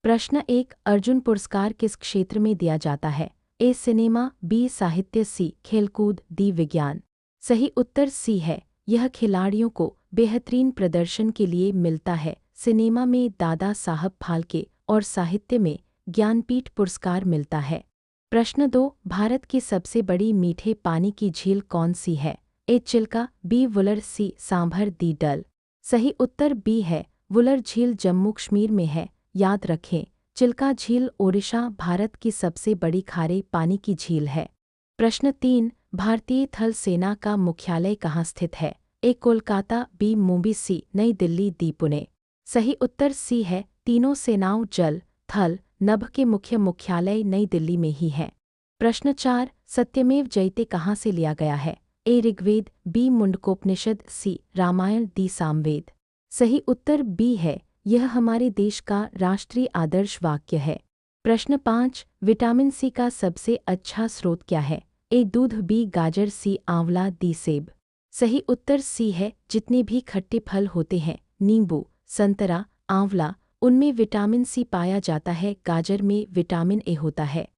प्रश्न 1, अर्जुन पुरस्कार किस क्षेत्र में दिया जाता है? ए सिनेमा, बी साहित्य, सी खेलकूद, डी विज्ञान। सही उत्तर सी है। यह खिलाड़ियों को बेहतरीन प्रदर्शन के लिए मिलता है। सिनेमा में दादा साहब फाल्के और साहित्य में ज्ञानपीठ पुरस्कार मिलता है। प्रश्न 2, भारत की सबसे बड़ी मीठे पानी की झील कौन सी है? ए चिल्का, बी वुलर, सी सांभर, डी डल। सही उत्तर बी है। वुलर झील जम्मू कश्मीर में है। याद रखें, चिल्का झील ओडिशा भारत की सबसे बड़ी खारे पानी की झील है। प्रश्न 3, भारतीय थल सेना का मुख्यालय कहाँ स्थित है? ए कोलकाता, बी मुंबई, सी नई दिल्ली, डी पुणे। सही उत्तर सी है। तीनों सेनाओं जल, थल, नभ के मुख्य मुख्यालय नई दिल्ली में ही है। प्रश्न 4, सत्यमेव जयते कहाँ से लिया गया है? ए ऋग्वेद, बी मुंडकोपनिषद, सी रामायण, डी सामवेद। सही उत्तर बी है। यह हमारे देश का राष्ट्रीय आदर्श वाक्य है। प्रश्न 5, विटामिन सी का सबसे अच्छा स्रोत क्या है? ए दूध, बी गाजर, सी आंवला, डी सेब। सही उत्तर सी है। जितने भी खट्टे फल होते हैं, नींबू, संतरा, आंवला, उनमें विटामिन सी पाया जाता है। गाजर में विटामिन ए होता है।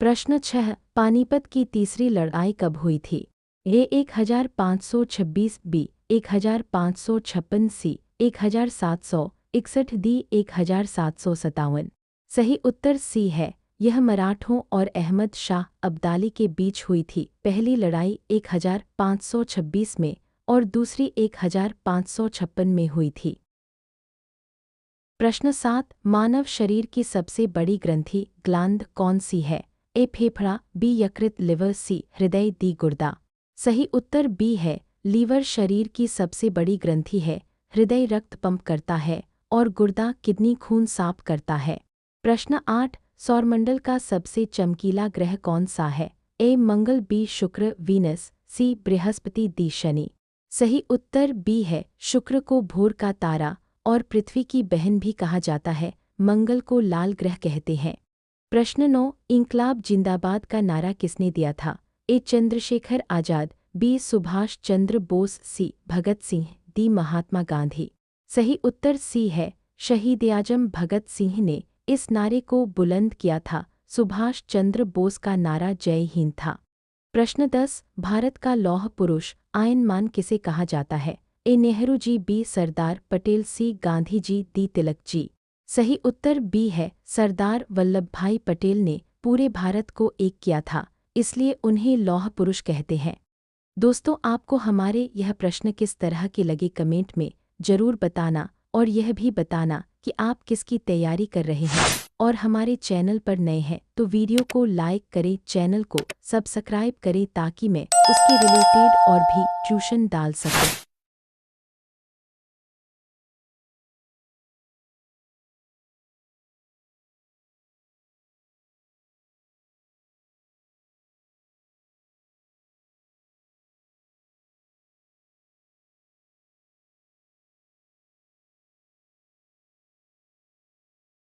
प्रश्न 6, पानीपत की तीसरी लड़ाई कब हुई थी? ए 1526, बी 1556, सी 1761, डी 1757। सही उत्तर सी है। यह मराठों और अहमद शाह अब्दाली के बीच हुई थी। पहली लड़ाई 1526 में और दूसरी 1556 में हुई थी। प्रश्न 7, मानव शरीर की सबसे बड़ी ग्रंथि ग्लांद कौन सी है? ए फेफड़ा, बी यकृत, लिवर, सी हृदय, डी गुर्दा। सही उत्तर बी है। लीवर शरीर की सबसे बड़ी ग्रंथि है। हृदय रक्त पंप करता है और गुर्दा किडनी खून साफ करता है। प्रश्न 8, सौरमंडल का सबसे चमकीला ग्रह कौन सा है? ए मंगल, बी शुक्र, वीनस, सी बृहस्पति, डी शनि। सही उत्तर बी है। शुक्र को भोर का तारा और पृथ्वी की बहन भी कहा जाता है। मंगल को लाल ग्रह कहते हैं। प्रश्न 9, इंकलाब जिंदाबाद का नारा किसने दिया था? ए चंद्रशेखर आजाद, बी सुभाष चंद्र बोस, सी भगत सिंह, डी महात्मा गांधी। सही उत्तर सी है। शहीद आजम भगत सिंह ने इस नारे को बुलंद किया था। सुभाष चंद्र बोस का नारा जय हिंद था। प्रश्न 10, भारत का लौह पुरुष आयनमान किसे कहा जाता है? ए नेहरू जी, बी सरदार पटेल, सी गांधी जी, डी तिलक जी। सही उत्तर बी है। सरदार वल्लभभाई पटेल ने पूरे भारत को एक किया था, इसलिए उन्हें लौह पुरुष कहते हैं। दोस्तों, आपको हमारे यह प्रश्न किस तरह के लगे कमेंट में जरूर बताना और यह भी बताना कि आप किसकी तैयारी कर रहे हैं और हमारे चैनल पर नए हैं तो वीडियो को लाइक करें, चैनल को सब्सक्राइब करें ताकि मैं उसके रिलेटेड और भी ट्यूशन डाल सकूं।